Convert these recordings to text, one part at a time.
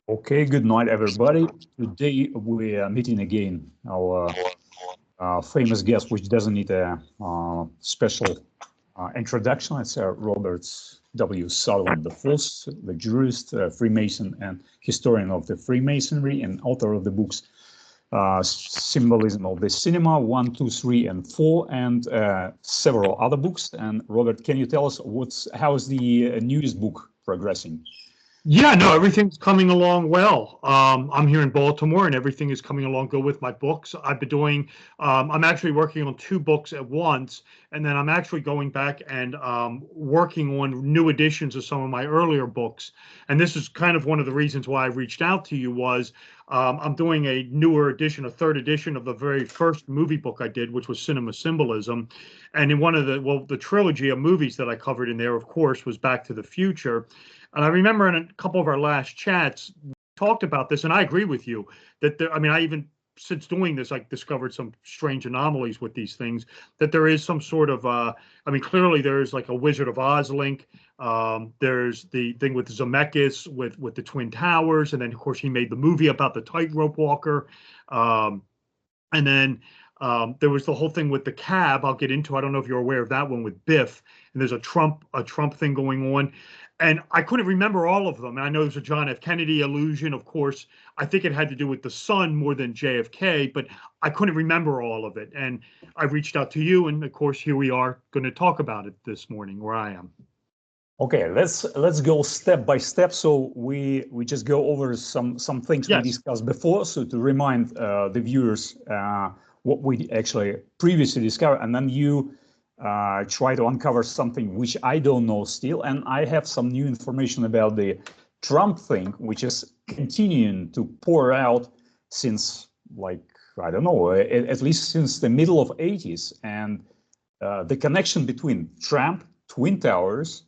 Okay, good night, everybody. Today we are meeting again our famous guest, which doesn't need a special introduction. It's Robert W.Sullivan, the first, the jurist, Freemason, and historian of the Freemasonry, and author of the books Symbolism of the Cinema 1, 2, 3, and 4, and several other books. And Robert, can you tell us how is the newest book progressing? Yeah, no, everything's coming along well. I'm here in Baltimore and everything is coming along good with my books. I've been doing, I'm actually working on two books at once, and then I'm actually going back and working on new editions of some of my earlier books. And this is kind of one of the reasons why I reached out to you was I'm doing a newer edition, a third edition of the very first movie book I did, which was Cinema Symbolism. And in one of the trilogy of movies that I covered in there, of course, was Back to the Future. And I remember in a couple of our last chats, we talked about this, and I agree with you that I even since doing this, I discovered some strange anomalies with these things, that there is some sort of, clearly there's like a Wizard of Oz link. There's the thing with Zemeckis with the Twin Towers. And then, of course, he made the movie about the tightrope walker. And then there was the whole thing with the cab. I'll get into. I don't know if you're aware of that one with Biff. And there's a Trump thing going on. And I couldn't remember all of them. And I know there's a John F. Kennedy allusion, of course. I think it had to do with the sun more than JFK, but I couldn't remember all of it. And I reached out to you, and of course, here we are going to talk about it this morning, where I am. Okay, let's go step by step. So we just go over some things we discussed before. So to remind the viewers what we actually previously discovered, and then you try to uncover something which I don't know still. And I have some new information about the Trump thing, which is continuing to pour out since, like, I don't know, at least since the middle of 80s. And the connection between Trump, Twin Towers,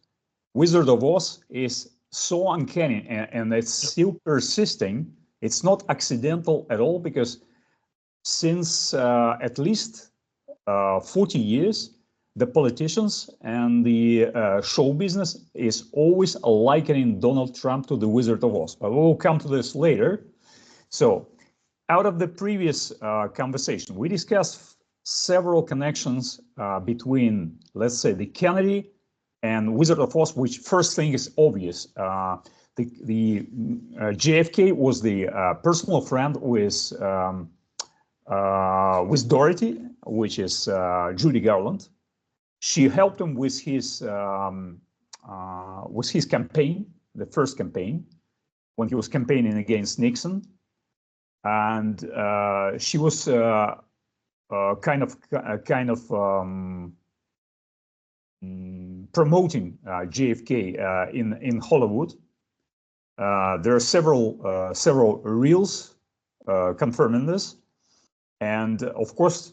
Wizard of Oz is so uncanny, and it's still persisting. It's not accidental at all, because since at least 40 years, the politicians and the show business is always likening Donald Trump to the Wizard of Oz. But we'll come to this later. So out of the previous conversation, we discussed several connections between, let's say, the Kennedy and Wizard of Oz, which first thing is obvious. The JFK was the personal friend with Dorothy, which is Judy Garland. She helped him with his campaign, the first campaign, when he was campaigning against Nixon, and she was kind of promoting JFK in Hollywood. There are several reels confirming this, and of course,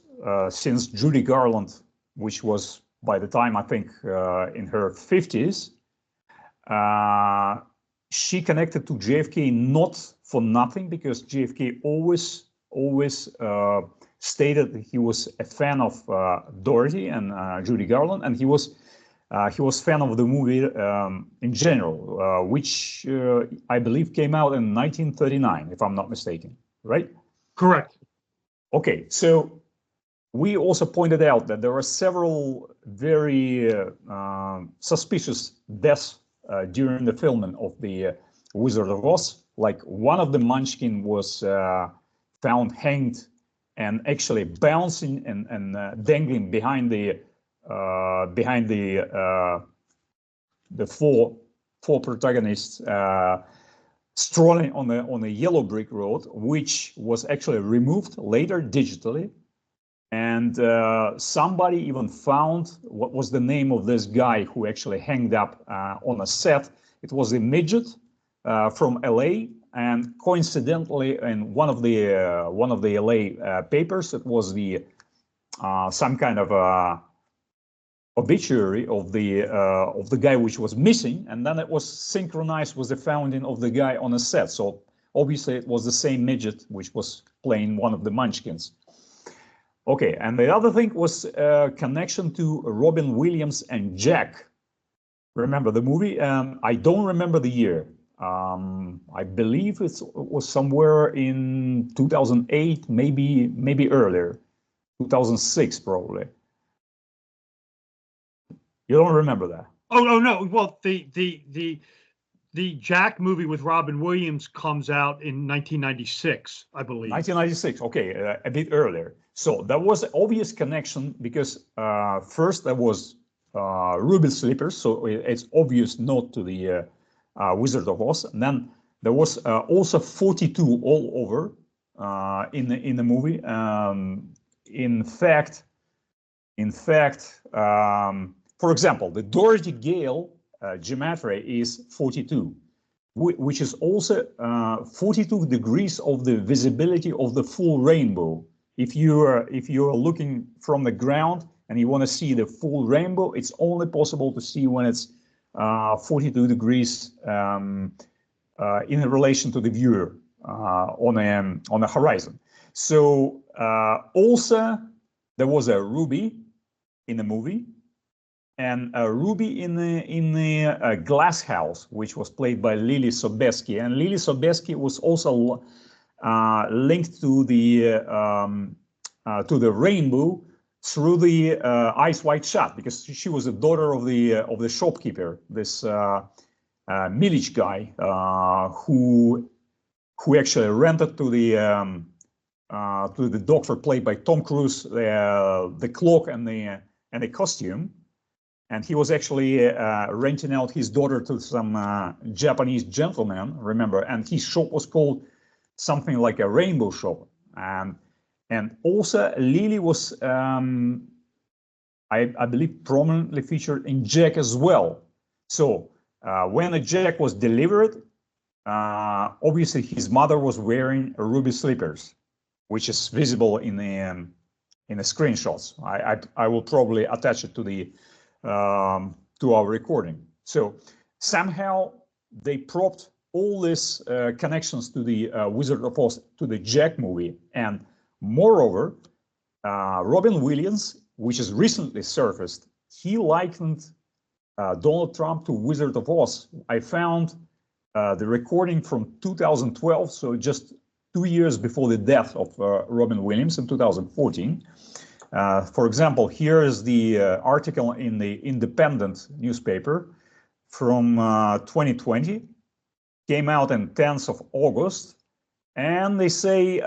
since Judy Garland, which was by the time I think in her 50s, she connected to JFK not for nothing, because JFK always stated that he was a fan of Dorothy and Judy Garland, and he was fan of the movie in general, which I believe came out in 1939, if I'm not mistaken, right? Correct. Okay, so we also pointed out that there are several very suspicious deaths during the filming of the Wizard of Oz. Like, one of the Munchkin was found hanged and actually bouncing and dangling behind the four protagonists, strolling on a yellow brick road, which was actually removed later digitally. And somebody even found what was the name of this guy who actually hanged up on a set. It was a midget from LA, and coincidentally, in one of the LA papers, it was the some kind of obituary of the guy which was missing, and then it was synchronized with the finding of the guy on a set. So obviously, it was the same midget which was playing one of the Munchkins. Okay, and the other thing was connection to Robin Williams and Jack. Remember the movie? I don't remember the year. I believe it was somewhere in 2008, maybe earlier, 2006 probably. You don't remember that? Oh no. Well, the Jack movie with Robin Williams comes out in 1996, I believe. 1996. Okay, a bit earlier. So there was an obvious connection because first there was Ruby Slippers, so it's obvious nod to the Wizard of Oz. And then there was also 42 all over in the movie. In fact, for example, the Dorothy Gale gematria is 42, which is also 42 degrees of the visibility of the full rainbow. If you're looking from the ground and you want to see the full rainbow, it's only possible to see when it's 42 degrees in relation to the viewer on a horizon. So also there was a Ruby in the movie, and Ruby in the Glass House, which was played by Lily Sobieski, and Lily Sobieski was also linked to the rainbow through the Eyes Wide Shut, because she was the daughter of the shopkeeper, this Milic guy, who actually rented to the doctor played by Tom Cruise the cloak and the costume. And he was actually renting out his daughter to some Japanese gentleman, remember? And his shop was called something like a rainbow shop. And also Lily was, I believe, prominently featured in Jack as well. So when a Jack was delivered, obviously his mother was wearing ruby slippers, which is visible in the screenshots. I will probably attach it to the to our recording. So somehow they propped all these connections to the Wizard of Oz, to the Jack movie. And moreover, Robin Williams, which has recently surfaced, he likened Donald Trump to Wizard of Oz. I found the recording from 2012, so just 2 years before the death of Robin Williams in 2014. For example, here is the article in the Independent newspaper from 2020, came out on 10th of August, and they say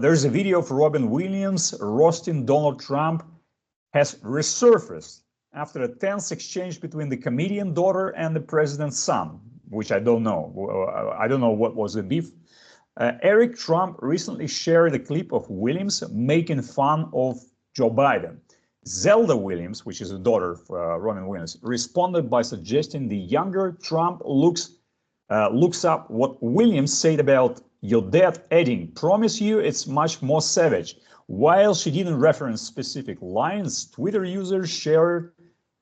there's a video of Robin Williams roasting Donald Trump has resurfaced after a tense exchange between the comedian daughter and the president's son, which I don't know. I don't know what was the beef. Eric Trump recently shared a clip of Williams making fun of Joe Biden. Zelda Williams, which is the daughter of Robin Williams, responded by suggesting the younger Trump looks up what Williams said about your dad, adding, "Promise you it's much more savage." While she didn't reference specific lines, Twitter users shared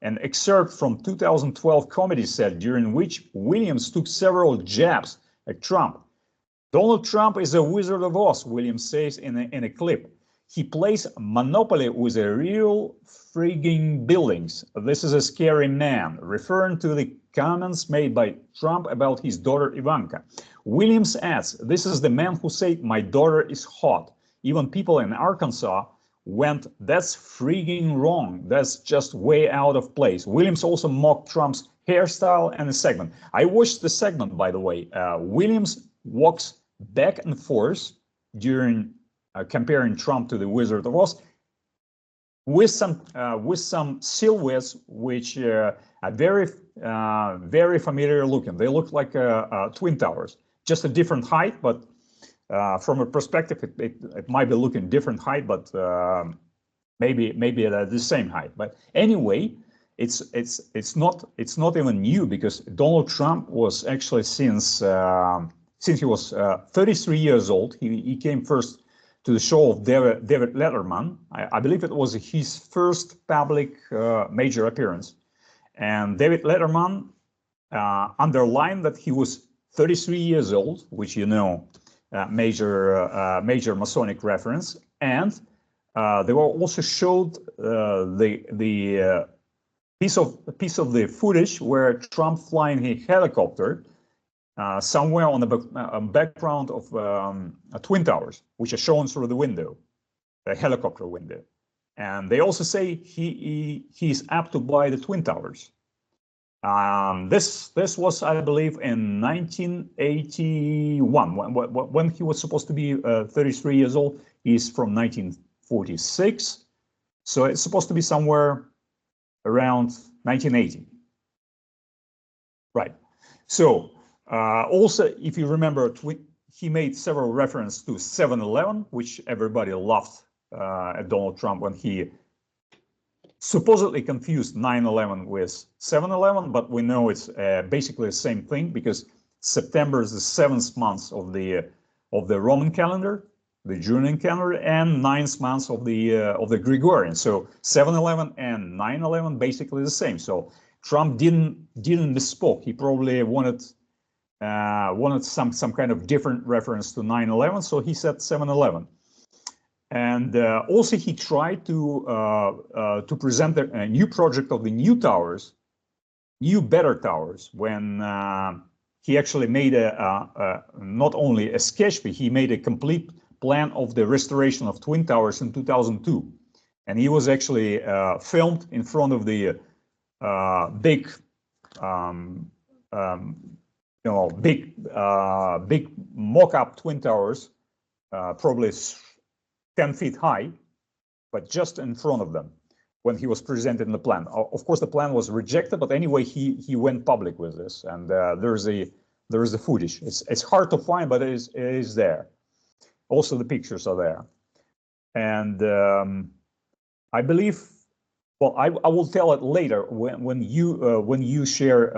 an excerpt from 2012 comedy set during which Williams took several jabs at Trump. Donald Trump is a Wizard of Oz, Williams says in a clip. He plays Monopoly with a real frigging buildings. This is a scary man, referring to the comments made by Trump about his daughter Ivanka. Williams adds, "This is the man who said my daughter is hot. Even people in Arkansas went, that's frigging wrong. That's just way out of place." Williams also mocked Trump's hairstyle and the segment. I watched the segment, by the way. Williams walks back and forth during comparing Trump to the Wizard of Oz with some silhouettes which are very familiar looking. They look like twin towers, just a different height, but from a perspective, it might be looking different height, but maybe at the same height. But anyway, it's not even new, because Donald Trump was actually since he was 33 years old. He came first to the show of David Letterman. I believe it was his first public major appearance. And David Letterman underlined that he was 33 years old, which, you know, major Masonic reference. And they were also showed the piece of the footage where Trump flying a helicopter somewhere on the background of Twin Towers, which are shown through the window, the helicopter window. And they also say he's apt to buy the Twin Towers. This was, I believe, in 1981, when he was supposed to be 33 years old. He's from 1946, so it's supposed to be somewhere around 1980. Right. So also, if you remember, he made several references to 7-Eleven, which everybody loved at Donald Trump when he supposedly confused 9/11 with 7/11, but we know it's basically the same thing, because September is the 7th month of the Roman calendar, the Julian calendar, and 9th month of the Gregorian. So 7/11 and 9/11 basically the same. So Trump didn't misspoke. He probably wanted some kind of different reference to 9/11, so he said 7/11. And also he tried to present a new project of the new towers, new better towers, when he actually made not only a sketch, but he made a complete plan of the restoration of Twin Towers in 2002. And he was actually filmed in front of the big mock-up Twin Towers, probably 10 feet high, but just in front of them when he was presenting the plan. Of course, the plan was rejected, but anyway, he went public with this, and there is the footage. It's hard to find, but it is there. Also, the pictures are there, and I believe. Well, I will tell it later when you share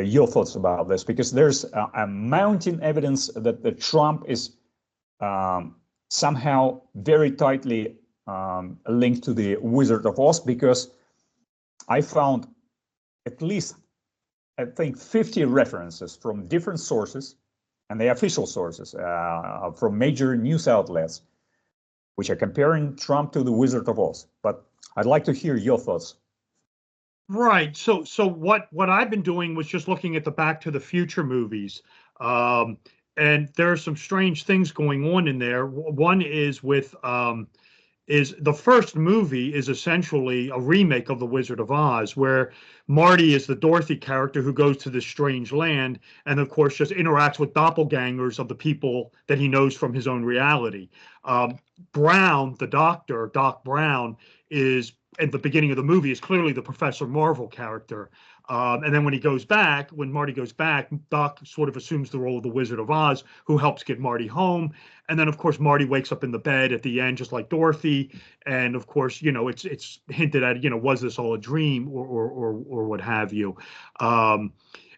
your thoughts about this, because there's a mounting evidence that Trump is somehow very tightly linked to the Wizard of Oz, because I found at least, I think, 50 references from different sources, and the official sources from major news outlets, which are comparing Trump to the Wizard of Oz. But I'd like to hear your thoughts. Right. So what I've been doing was just looking at the Back to the Future movies. And there are some strange things going on in there. One is with is the first movie is essentially a remake of The Wizard of Oz, where Marty is the Dorothy character who goes to this strange land and, of course, just interacts with doppelgangers of the people that he knows from his own reality. Brown, the doctor, Doc Brown, is at the beginning of the movie is clearly the Professor Marvel character. And then when Marty goes back, Doc sort of assumes the role of the Wizard of Oz, who helps get Marty home. And then, of course, Marty wakes up in the bed at the end, just like Dorothy. And of course, it's hinted at, was this all a dream or what have you? And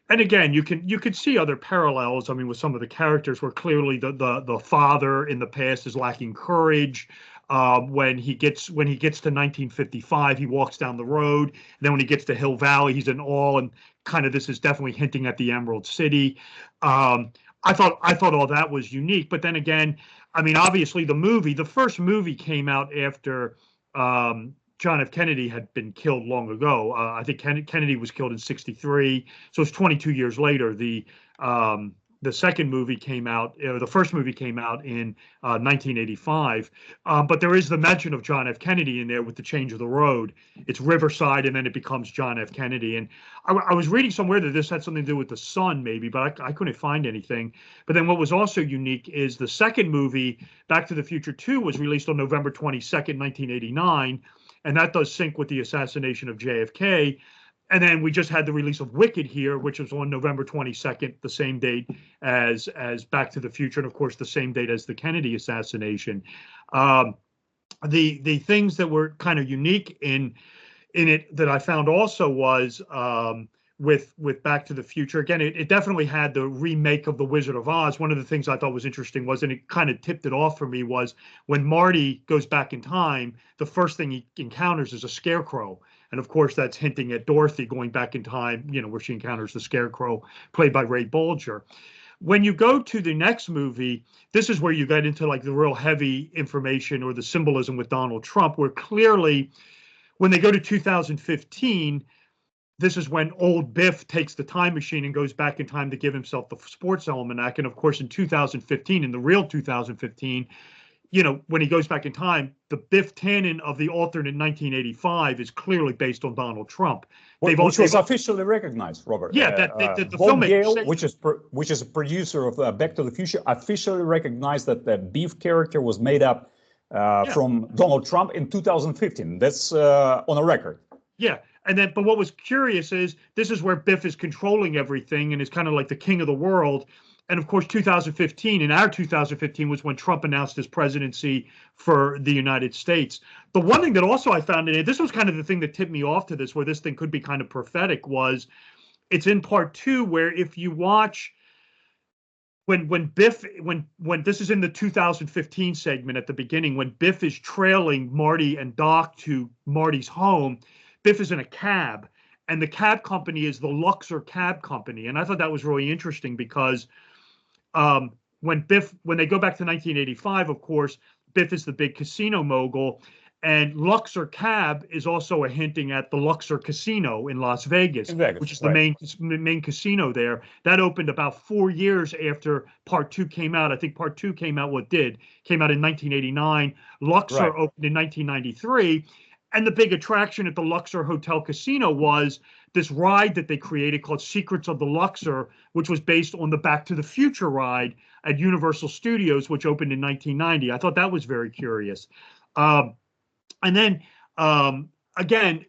again, you could see other parallels. I mean, with some of the characters where clearly the father in the past is lacking courage. When he gets to 1955, he walks down the road. And then when he gets to Hill Valley, he's in awe, and kind of this is definitely hinting at the Emerald City. I thought all that was unique, but then again, I mean, obviously the first movie came out after John F. Kennedy had been killed long ago. I think Kennedy was killed in '63, so it's 22 years later. The second movie came out, the first movie came out in 1985, but there is the mention of John F. Kennedy in there with the change of the road. It's Riverside, and then it becomes John F. Kennedy. And I was reading somewhere that this had something to do with the sun, maybe, but I couldn't find anything. But then what was also unique is the second movie, Back to the Future 2, was released on November 22nd, 1989, and that does sync with the assassination of JFK. And then we just had the release of Wicked here, which was on November 22nd, the same date as Back to the Future, and of course the same date as the Kennedy assassination. The things that were kind of unique in it that I found also was with Back to the Future. Again, it definitely had the remake of The Wizard of Oz. One of the things I thought was interesting was, and it kind of tipped it off for me, was when Marty goes back in time, the first thing he encounters is a scarecrow. And of course, that's hinting at Dorothy going back in time, where she encounters the Scarecrow, played by Ray Bolger. When you go to the next movie, this is where you get into like the real heavy information or the symbolism with Donald Trump, where clearly when they go to 2015, this is when old Biff takes the time machine and goes back in time to give himself the sports almanac. And of course, in 2015, in the real 2015, when he goes back in time, the Biff Tannen of the alternate 1985 is clearly based on Donald Trump. Which was officially recognized, Robert. Yeah, the Bob filmmaker, Gale, which is a producer of Back to the Future, officially recognized that the Biff character was made up from Donald Trump in 2015. That's on a record. Yeah. But what was curious is this is where Biff is controlling everything and is kind of like the king of the world. And of course, 2015, in our 2015, was when Trump announced his presidency for the United States. The one thing that also I found in it, this was kind of the thing that tipped me off to this, where this thing could be kind of prophetic, was it's in part 2, where if you watch when this is in the 2015 segment at the beginning, when Biff is trailing Marty and Doc to Marty's home, Biff is in a cab, and the cab company is the Luxor Cab Company. And I thought that was really interesting because when they go back to 1985, of course, Biff is the big casino mogul, and Luxor Cab is also hinting at the Luxor Casino in Las Vegas, which is the main casino there. That opened about 4 years after Part 2 came out. I think Part 2 came out in 1989. Luxor opened in 1993. And the big attraction at the Luxor Hotel Casino was this ride that they created called Secrets of the Luxor, which was based on the Back to the Future ride at Universal Studios, which opened in 1990. I thought that was very curious. And then, again,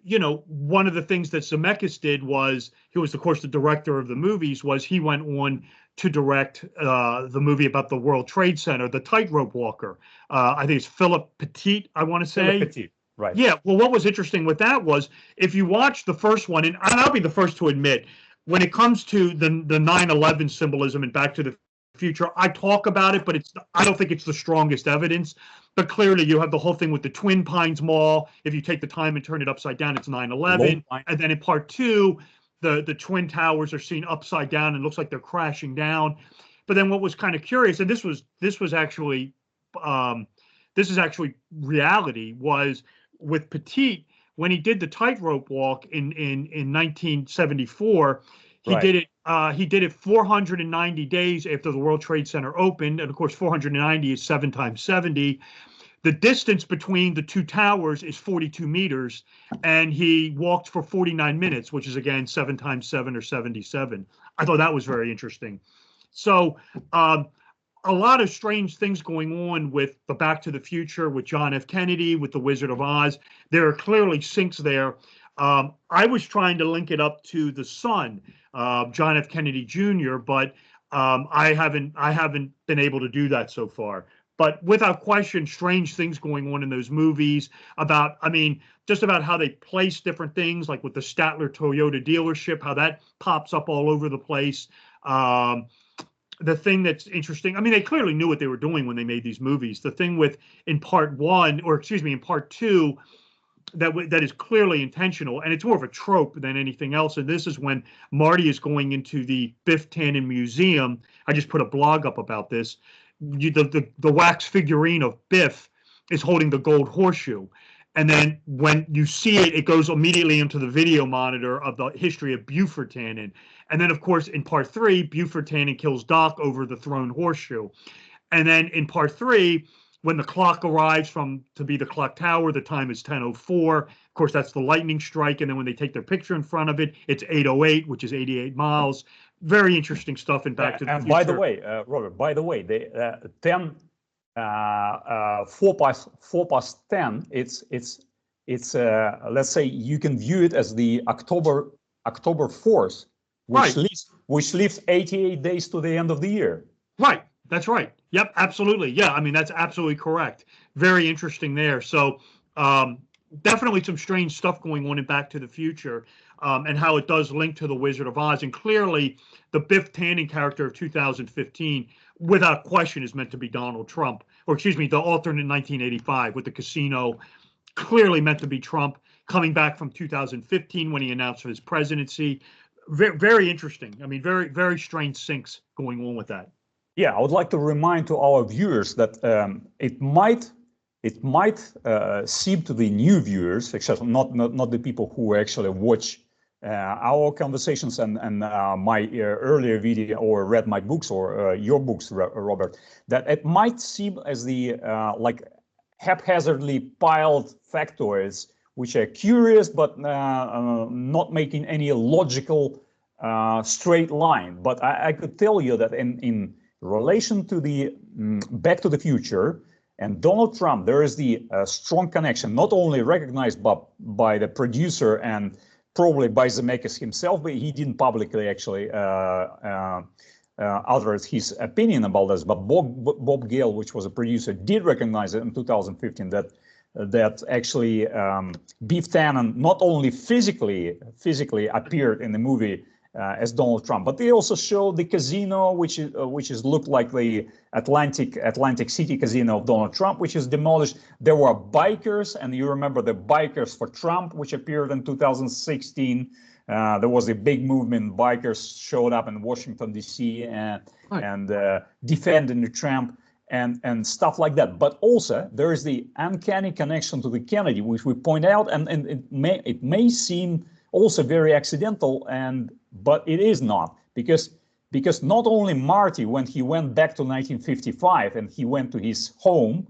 one of the things that Zemeckis did was, he was, of course, the director of the movies, was he went on to direct the movie about the World Trade Center, The Tightrope Walker. I think it's Philip Petit, I want to say. Philip Petit. Right. Yeah. Well, what was interesting with that was, if you watch the first one, and I'll be the first to admit, when it comes to the 9/11 symbolism in Back to the Future, I talk about it, but I don't think it's the strongest evidence. But clearly, you have the whole thing with the Twin Pines Mall. If you take the time and turn it upside down, it's 9/11. And then in part 2, the Twin Towers are seen upside down and looks like they're crashing down. But then what was kind of curious, and this is actually reality, was with Petit, when he did the tightrope walk in 1974, he did it 490 days after the World Trade Center opened, and of course 490 is 7 times 70. The distance between the two towers is 42 meters, and he walked for 49 minutes, which is again 7 times 7 or 77. I thought that was very interesting. So a lot of strange things going on with the Back to the Future, with John F. Kennedy, with the Wizard of Oz. There are clearly syncs there. I was trying to link it up to the son, John F. Kennedy Jr., but I haven't been able to do that so far. But without question, strange things going on in those movies just about how they place different things, like with the Statler Toyota dealership, how that pops up all over the place. The thing that's interesting, they clearly knew what they were doing when they made these movies. The thing in part 2, that is clearly intentional, and it's more of a trope than anything else. And this is when Marty is going into the Biff Tannen Museum. I just put a blog up about this. The wax figurine of Biff is holding the gold horseshoe. And then when you see it, it goes immediately into the video monitor of the history of Buford Tannen. And then, of course, in part 3, Buford Tannen kills Doc over the thrown horseshoe. And then in part 3, when the clock arrives to be the clock tower, the time is 10:04. Of course, that's the lightning strike. And then when they take their picture in front of it, it's 8:08, which is 88 miles. Very interesting stuff in Back to the Future. And by the way, Robert, the 4 past 10, it's let's say you can view it as the October 4th, which leaves 88 days to the end of the year. Right. That's right. Yep, absolutely. Yeah, that's absolutely correct. Very interesting there. So definitely some strange stuff going on in Back to the Future, and how it does link to the Wizard of Oz. And clearly the Biff Tannen character of 2015, without question, is meant to be Donald Trump, or excuse me, the alternate 1985 with the casino, clearly meant to be Trump, coming back from 2015 when he announced his presidency. Very, very interesting. Very, very strange syncs going on with that. Yeah, I would like to remind to our viewers that it might seem to the new viewers, except not the people who actually watch our conversations and my earlier video, or read my books, or your books, Robert, that it might seem as the like haphazardly piled factoids, which are curious but not making any logical straight line. But I could tell you that in relation to the Back to the Future and Donald Trump, there is the strong connection, not only recognized by the producer and probably by Zemeckis himself, but he didn't publicly actually utter his opinion about this. But Bob Gale, which was a producer, did recognize it in 2015 that actually Biff Tannen not only physically appeared in the movie as Donald Trump, but they also showed the casino, which is looked like the Atlantic City casino of Donald Trump, which is demolished. There were bikers, and you remember the Bikers for Trump, which appeared in 2016. There was a big movement. Bikers showed up in Washington D.C. and defending Trump and stuff like that. But also there is the uncanny connection to the Kennedy, which we point out, and it may seem also very accidental, but it is not, because not only Marty, when he went back to 1955 and he went to his home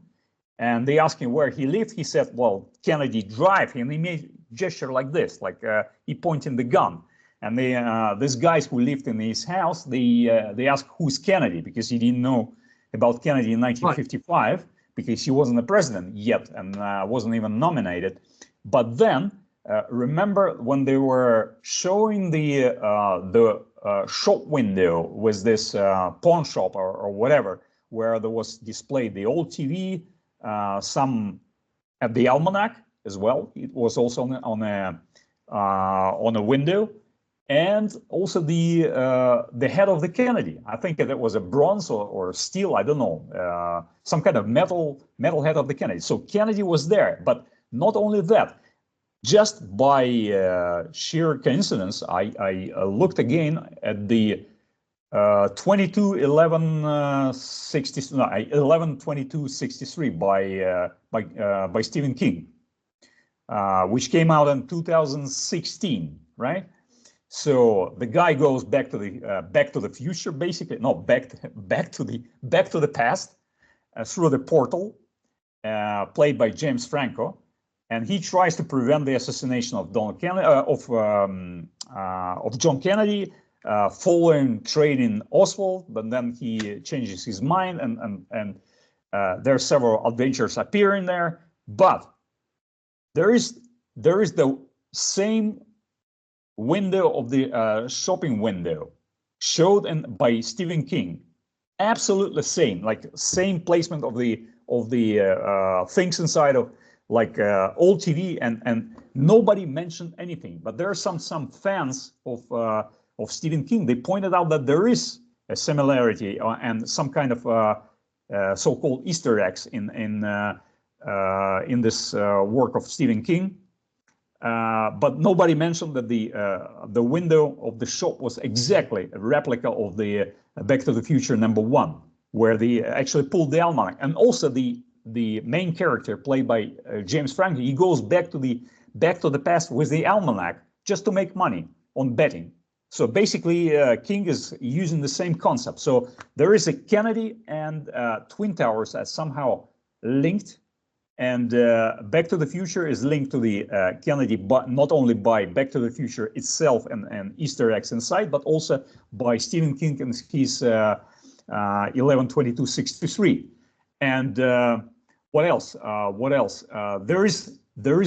and they asked him where he lived, he said, well, Kennedy Drive, and he made a gesture like this, like he pointed the gun. And these guys who lived in his house, they asked who's Kennedy, because he didn't know about Kennedy in 1955, right, because he wasn't the president yet and wasn't even nominated. But then remember when they were showing the shop window with this pawn shop or whatever, where there was displayed the old TV, some at the almanac as well. It was also on a window, and also the head of the Kennedy. I think that it was a bronze or steel, I don't know, some kind of metal head of the Kennedy. So Kennedy was there, but not only that. Just by sheer coincidence, I looked again at the 11/22/63 by Stephen King, which came out in 2016, right? So the guy goes back to the future, basically, no, back to the past through the portal, played by James Franco. And he tries to prevent the assassination of John Kennedy, following trade in Oswald. But then he changes his mind, and there are several adventures appearing there. But there is the same window of the shopping window showed by Stephen King, absolutely same, like same placement of the things inside of, like old TV, and nobody mentioned anything. But there are some fans of Stephen King. They pointed out that there is a similarity and some kind of so-called Easter eggs in this work of Stephen King. But nobody mentioned that the window of the shop was exactly a replica of the Back to the Future #1, where they actually pulled the almanac, and also the main character played by James Franco, he goes back to the past with the almanac just to make money on betting. So basically, King is using the same concept. So there is a Kennedy and Twin Towers as somehow linked, and Back to the Future is linked to the Kennedy, but not only by Back to the Future itself and Easter eggs inside, but also by Stephen King and his 11/22/63. And what else? There is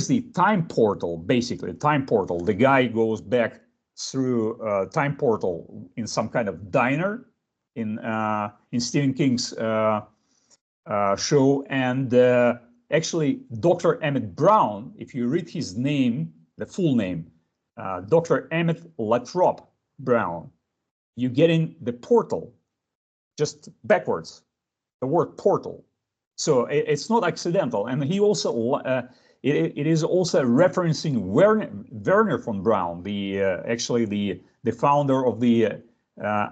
the time portal, basically time portal. The guy goes back through time portal in some kind of diner in Stephen King's show, and actually Dr. Emmett Brown, if you read his name, the full name, Dr. Emmett Latrobe Brown, you get in the portal just backwards, the word portal. So it's not accidental, and he also it is also referencing Werner von Braun, actually the founder of the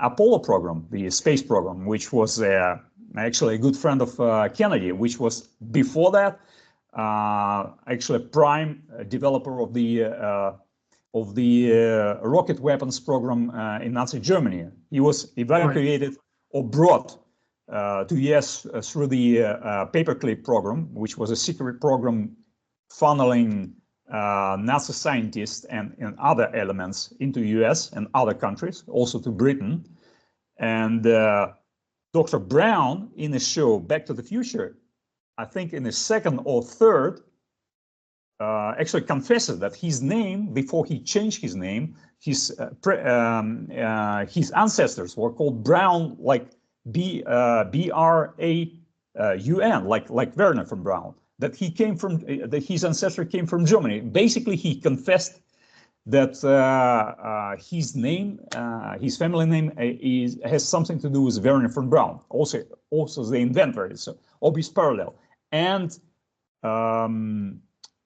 Apollo program, the space program, which was actually a good friend of Kennedy, which was before that actually prime developer of of the rocket weapons program in Nazi Germany. He was evacuated or brought to US through the paperclip program, which was a secret program funneling Nazi scientists and other elements into US and other countries, also to Britain. And Dr. Brown, in the show Back to the Future, I think in the second or third, actually confesses that his name, before he changed his name, his ancestors were called Brown, like B-R-A-U-N, like Werner von Braun. That he came from, that his ancestor came from Germany. Basically, he confessed that his name, his family name, has something to do with Werner von Braun, also the inventor. It's an obvious parallel. And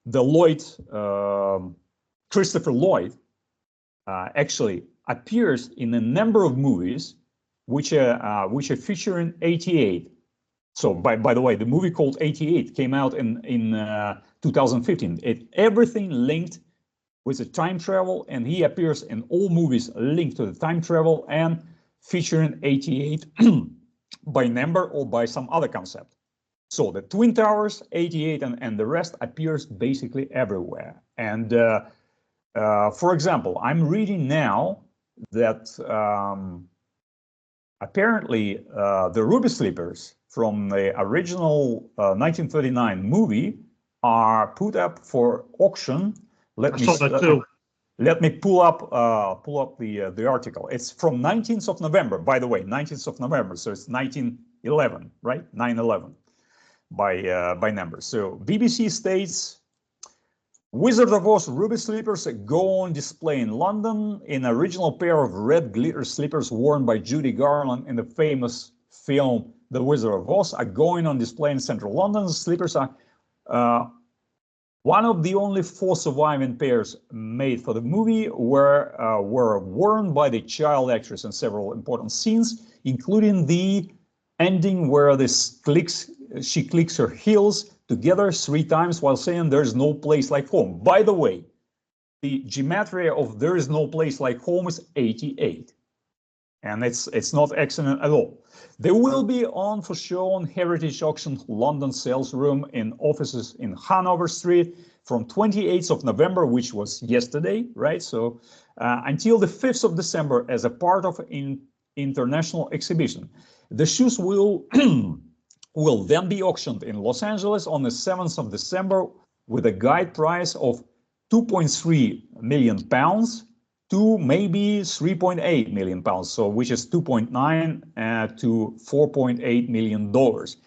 the Lloyd, Christopher Lloyd, actually appears in a number of movies which are featuring 88. So by the way, the movie called 88 came out in 2015. Everything linked with the time travel, and he appears in all movies linked to the time travel and featuring 88 by number or by some other concept. So the Twin Towers, 88, and the rest appears basically everywhere. And for example, I'm reading now that apparently the Ruby Slippers from the original 1939 movie are put up for auction. Let me pull up the article. It's from 19th of November, by the way, 19th of November. So it's 1911, right? 9/11 by numbers. So BBC states, Wizard of Oz Ruby Slippers go on display in London. An original pair of red glitter slippers worn by Judy Garland in the famous film The Wizard of Oz are going on display in central London. The slippers are one of the only 4 surviving pairs made for the movie, were worn by the child actress in several important scenes, including the ending where she clicks her heels together 3 times while saying "There's no place like home." By the way, the gematria of "There is no place like home" is 88, and it's not accident at all. They will be on for show on Heritage Auction London sales room in offices in Hanover Street from 28th of November, which was yesterday, right? So until the 5th of December as a part of an international exhibition. The shoes will will then be auctioned in Los Angeles on the 7th of December with a guide price of 2.3 million pounds to maybe 3.8 million pounds, so which is 2.9 to 4.8 million dollars.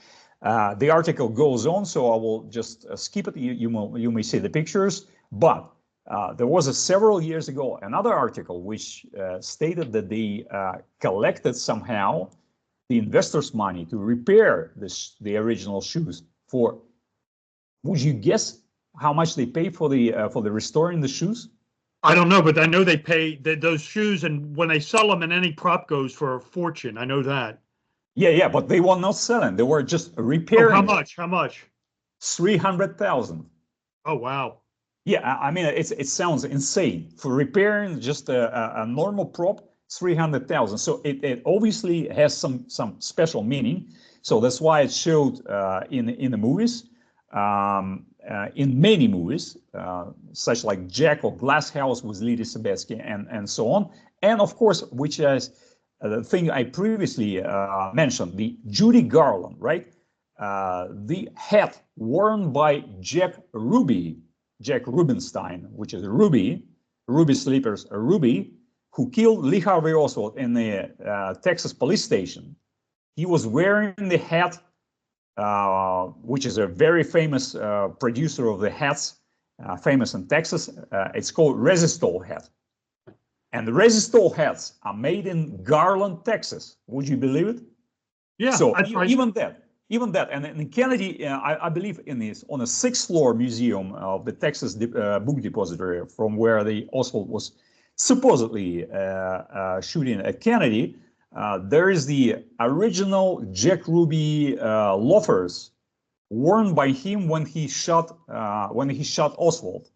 The article goes on, so I will just skip it. You may see the pictures, but there was several years ago another article which stated that they collected somehow the investors' money to repair the original shoes for. Would you guess how much they pay for the restoring the shoes? I don't know, but I know they pay those shoes, and when they sell them, and any prop goes for a fortune. I know that. Yeah, but they were not selling; they were just repairing. Oh, how much? How much? 300,000. Oh, wow. Yeah, I mean it sounds insane for repairing just a normal prop. 300,000. So it obviously has some special meaning. So that's why it showed in the movies. In many movies, such like Jack or Glass House with Lily Sobieski and so on. And of course, which is the thing I previously mentioned, the Judy Garland, right? The hat worn by Jack Rubenstein, which is Ruby Slippers, Ruby, who killed Lee Harvey Oswald in the Texas police station. He was wearing the hat, which is a very famous producer of the hats, famous in Texas. It's called Resistol hat. And the Resistol hats are made in Garland, Texas. Would you believe it? Yeah. So even that, and in Kennedy, I believe on a 6th floor museum of the Texas Book Depository, from where the Oswald was supposedly shooting at Kennedy, there is the original Jack Ruby loafers worn by him when he shot Oswald